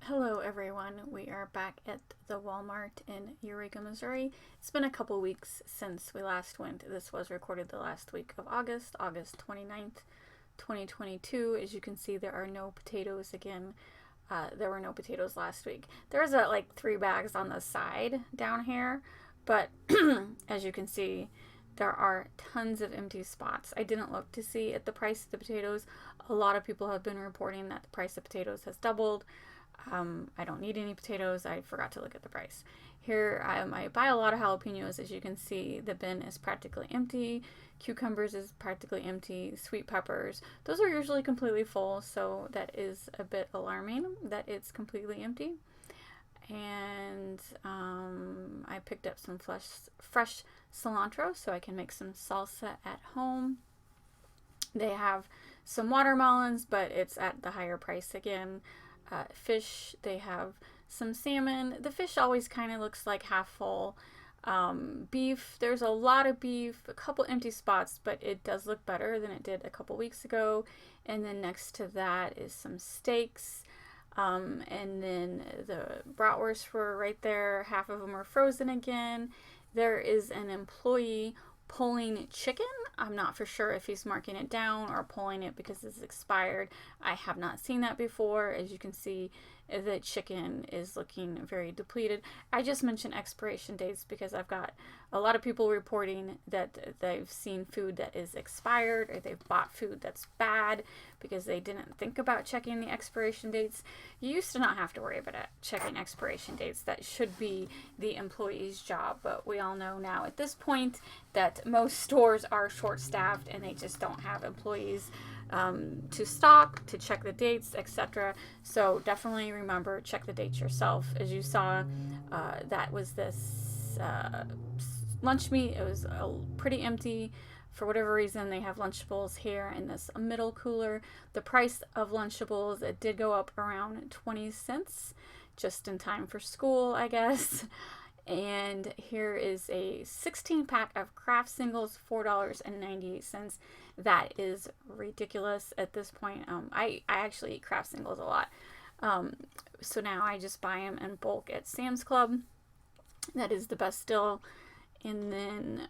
Hello everyone, we are back at the Walmart in Eureka, Missouri. It's been a couple weeks since we last went. This was recorded the last week of August 29th, 2022. As you can see, there are no potatoes again. There were no potatoes last week. There's like 3 bags on the side down here, but as you can see, there are tons of empty spots. I didn't look to see at the price of the potatoes. A lot of people have been reporting that the price of potatoes has doubled. I don't need any potatoes. I forgot to look at the price. Here, I buy a lot of jalapenos. As you can see, the bin is practically empty. Cucumbers is practically empty. Sweet peppers, those are usually completely full, so that is a bit alarming that it's completely empty. And I picked up some fresh cilantro so I can make some salsa at home. They have some watermelons, but it's at the higher price again. Fish, they have some salmon. The fish always kind of looks like half full. Beef, there's a lot of beef, a couple empty spots, but it does look better than it did a couple weeks ago. And then next to that is some steaks. And then the bratwursts were right there. Half of them are frozen again. There is an employee pulling chicken. I'm not for sure if he's marking it down or pulling it because it's expired. I have not seen that before. As you can see, the chicken is looking very depleted. I just mentioned expiration dates because I've got a lot of people reporting that they've seen food that is expired or they've bought food that's bad because they didn't think about checking the expiration dates. You used to not have to worry about checking expiration dates. That should be the employee's job, but we all know now at this point that most stores are short-staffed and they just don't have employees to stock, to check the dates, etc. So definitely remember, check the dates yourself. As you saw, that was this lunch meat. It was pretty empty. For whatever reason, they have Lunchables here in this middle cooler. The price of Lunchables, it did go up around 20 cents, just in time for school, I guess. And here is a 16-pack of Kraft Singles, $4.98. That is ridiculous at this point. I actually eat Kraft Singles a lot. So now I just buy them in bulk at Sam's Club. That is the best deal. And then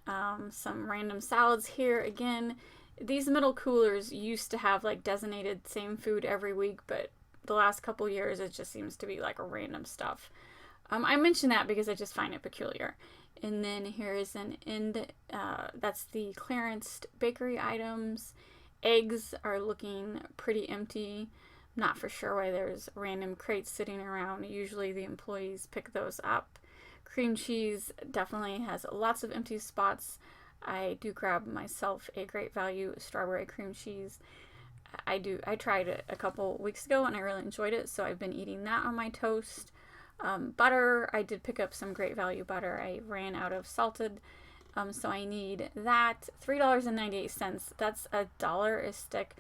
some random salads here. Again, these middle coolers used to have like designated same food every week, but the last couple years it just seems to be like random stuff. I mention that because I just find it peculiar. And then here is an end, that's the clearance bakery items. Eggs are looking pretty empty. I'm not for sure why there's random crates sitting around. Usually the employees pick those up. Cream cheese definitely has lots of empty spots. I do grab myself a Great Value strawberry cream cheese. I tried it a couple weeks ago and I really enjoyed it, so I've been eating that on my toast. Butter, I did pick up some Great Value butter. I ran out of salted, so I need that. $3.98. That's $1 a stick.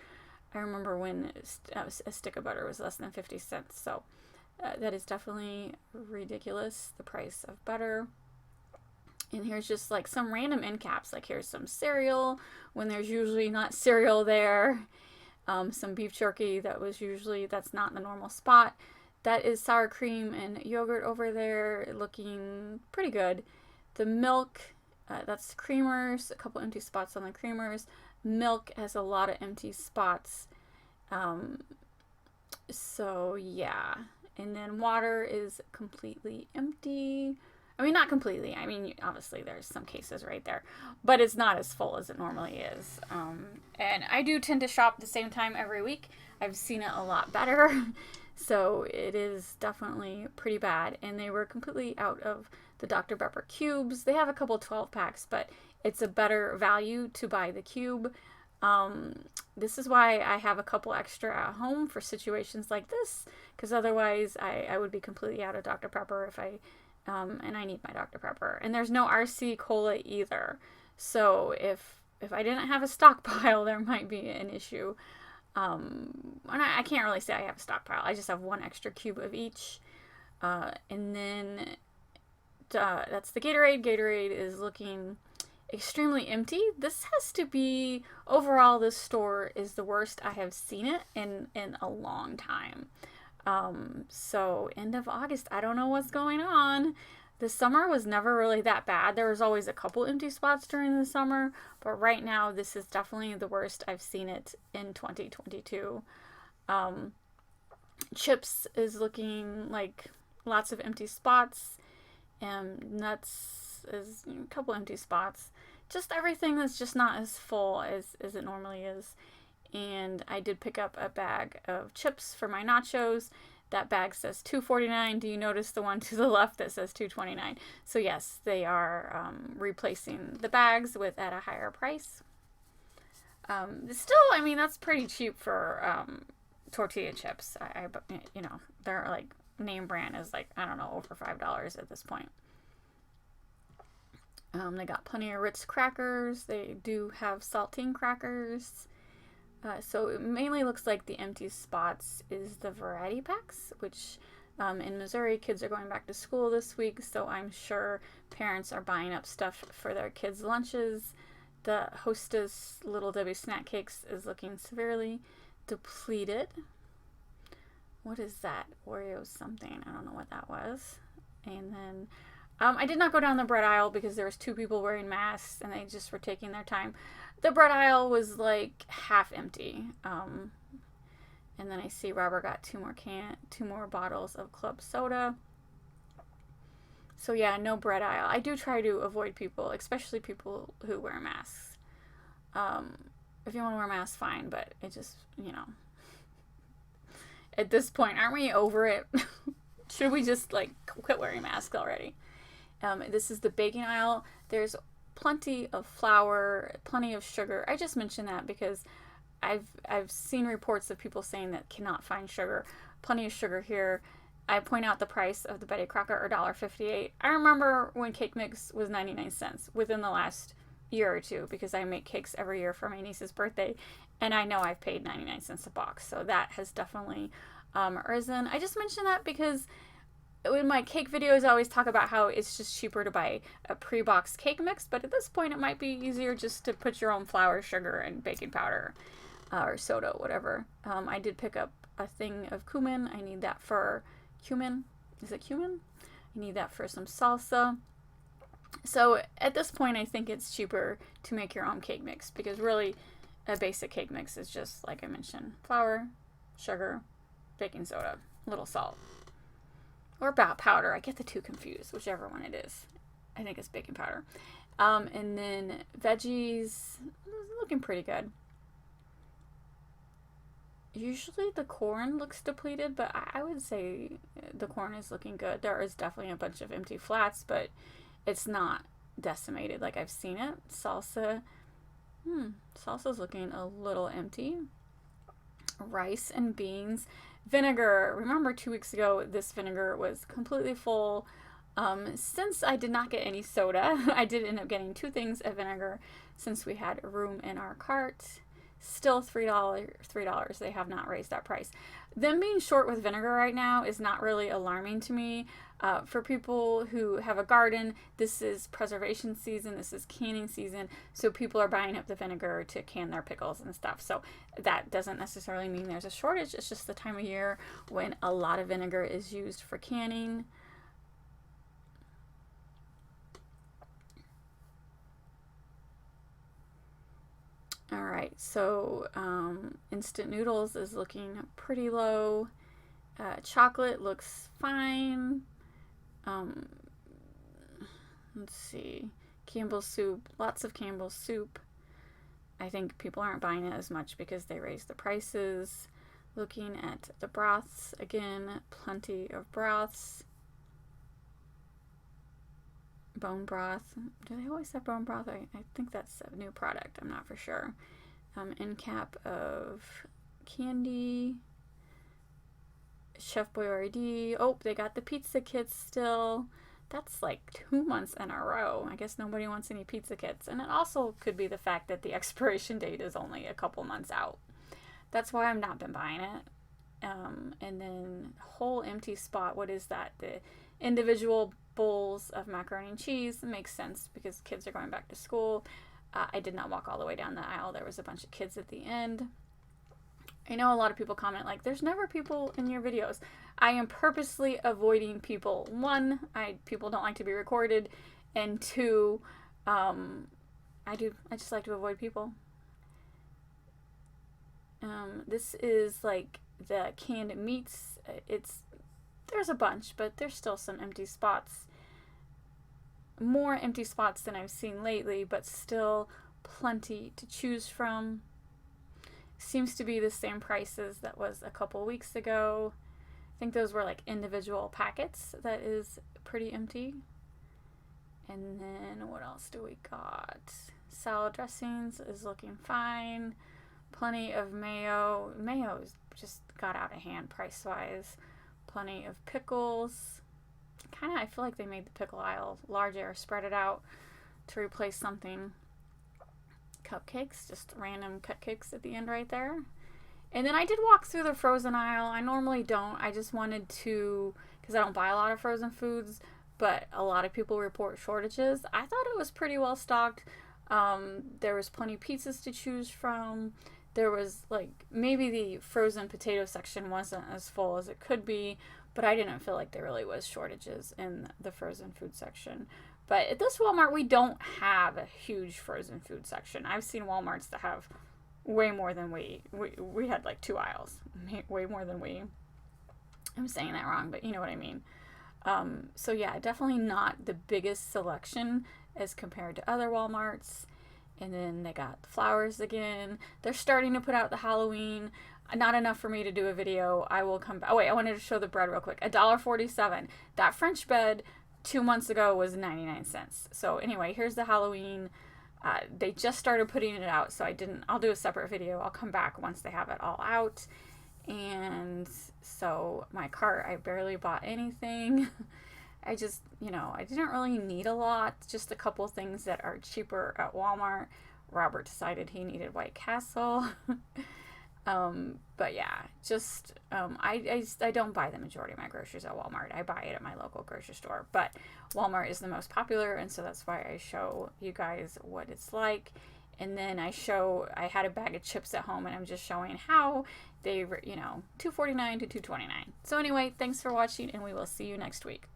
I remember when a stick of butter was less than 50 cents, so that is definitely ridiculous, the price of butter. And here's just like some random end caps. Like here's some cereal when there's usually not cereal there. Some beef jerky that's not in the normal spot. That is sour cream and yogurt over there, looking pretty good. The milk, that's creamers, a couple empty spots on the creamers. Milk has a lot of empty spots. So yeah. And then water is completely empty. I mean, not completely. I mean, obviously there's some cases right there, but it's not as full as it normally is. And I do tend to shop the same time every week. I've seen it a lot better. So it is definitely pretty bad. And they were completely out of the Dr. Pepper cubes. They have a couple 12 packs, but it's a better value to buy the cube. This is why I have a couple extra at home for situations like this, because otherwise I would be completely out of Dr. Pepper if and I need my Dr. Pepper. And there's no RC Cola either. So if I didn't have a stockpile, there might be an issue. And I can't really say I have a stockpile. I just have one extra cube of each. And then that's the Gatorade. Gatorade is looking extremely empty. This has to be, overall, this store is the worst I have seen it in a long time. So end of August, I don't know what's going on. The summer was never really that bad. There was always a couple empty spots during the summer, but right now this is definitely the worst I've seen it in 2022. Um, Chips is looking like lots of empty spots, and nuts is a couple empty spots. Just everything that's just not as full as it normally is. And I did pick up a bag of chips for my nachos. That bag says $2.49. Do you notice the one to the left that says $2.29? So yes, they are replacing the bags with at a higher price. Still, I mean, that's pretty cheap for tortilla chips. You know, they're like name brand is like, I don't know, over $5 at this point. They got plenty of Ritz crackers. They do have saltine crackers. So it mainly looks like the empty spots is the variety packs, which in Missouri, kids are going back to school this week, so I'm sure parents are buying up stuff for their kids' lunches. The Hostess Little Debbie snack cakes is looking severely depleted. What is that? Oreo something. I don't know what that was. And then I did not go down the bread aisle because there was 2 people wearing masks and they just were taking their time. The bread aisle was like half empty. And then I see Robert got 2 more bottles of club soda. So yeah, no bread aisle. I do try to avoid people, especially people who wear masks. If you want to wear masks, fine, but it just, you know, at this point, aren't we over it? Should we just like quit wearing masks already? This is the baking aisle. There's plenty of flour, plenty of sugar. I just mentioned that because I've seen reports of people saying that cannot find sugar. Plenty of sugar here. I point out the price of the Betty Crocker, $1.58. I remember when cake mix was 99 cents within the last year or two because I make cakes every year for my niece's birthday, and I know I've paid 99 cents a box. So that has definitely risen. I just mentioned that because in my cake videos, I always talk about how it's just cheaper to buy a pre-boxed cake mix, but at this point, it might be easier just to put your own flour, sugar, and baking powder, or soda, whatever. I did pick up a thing of cumin. I need that for cumin. Is it cumin? I need that for some salsa. So at this point, I think it's cheaper to make your own cake mix because really, a basic cake mix is just, like I mentioned, flour, sugar, baking soda, a little salt. Or powder. I get the 2 confused, whichever one it is. I think it's baking powder. And then veggies, looking pretty good. Usually the corn looks depleted, but I would say the corn is looking good. There is definitely a bunch of empty flats, but it's not decimated like I've seen it. Salsa, salsa's looking a little empty. Rice and beans. Vinegar, remember 2 weeks ago, this vinegar was completely full. Since I did not get any soda, I did end up getting 2 things of vinegar since we had room in our cart. Still $3. They have not raised that price. Them being short with vinegar right now is not really alarming to me. For people who have a garden, this is preservation season, this is canning season, so people are buying up the vinegar to can their pickles and stuff. So that doesn't necessarily mean there's a shortage. It's just the time of year when a lot of vinegar is used for canning. All right, so instant noodles is looking pretty low. Chocolate looks fine. Let's see. Campbell soup, lots of Campbell soup. I think people aren't buying it as much because they raised the prices. Looking at the broths, again, plenty of broths. Bone broth. Do they always have bone broth? I think that's a new product. I'm not for sure. End cap of candy. Chef Boyardee. Oh, they got the pizza kits still. That's like 2 months in a row. I guess nobody wants any pizza kits. And it also could be the fact that the expiration date is only a couple months out. That's why I've not been buying it. And then whole empty spot. What is that? The individual bowls of macaroni and cheese. It makes sense because kids are going back to school. I did not walk all the way down the aisle. There was a bunch of kids at the end. I know a lot of people comment like, there's never people in your videos. I am purposely avoiding people. One, people don't like to be recorded, and two, I just like to avoid people. This is like the canned meats. There's a bunch, but there's still some empty spots. More empty spots than I've seen lately, but still plenty to choose from. Seems to be the same prices that was a couple weeks ago. I think those were like individual packets. That is pretty empty. And then what else do we got? Salad dressings is looking fine. Plenty of mayo. Mayo's just got out of hand price-wise. Plenty of pickles. I feel like they made the pickle aisle larger, spread it out to replace something. Cupcakes, just random cupcakes at the end right there. And then I did walk through the frozen aisle. I normally don't. I just wanted to, because I don't buy a lot of frozen foods, but a lot of people report shortages. I thought it was pretty well stocked. There was plenty of pizzas to choose from. There was maybe the frozen potato section wasn't as full as it could be, but I didn't feel like there really was shortages in the frozen food section. But at this Walmart, we don't have a huge frozen food section. I've seen Walmarts that have way more than we had 2 aisles, way more than we. I'm saying that wrong, but you know what I mean. So yeah, definitely not the biggest selection as compared to other Walmarts. And then they got the flowers again. They're starting to put out the Halloween. Not enough for me to do a video. I will come back. Oh wait, I wanted to show the bread real quick. $1.47. That French bread 2 months ago was 99 cents. So anyway, here's the Halloween. They just started putting it out, so I'll do a separate video. I'll come back once they have it all out. And so my cart, I barely bought anything. I just, I didn't really need a lot, just a couple things that are cheaper at Walmart. Robert decided he needed White Castle. But yeah, just, I don't buy the majority of my groceries at Walmart. I buy it at my local grocery store, but Walmart is the most popular, and so that's why I show you guys what it's like. And then I had a bag of chips at home, and I'm just showing how they were, $2.49 to $2.29. So anyway, thanks for watching, and we will see you next week.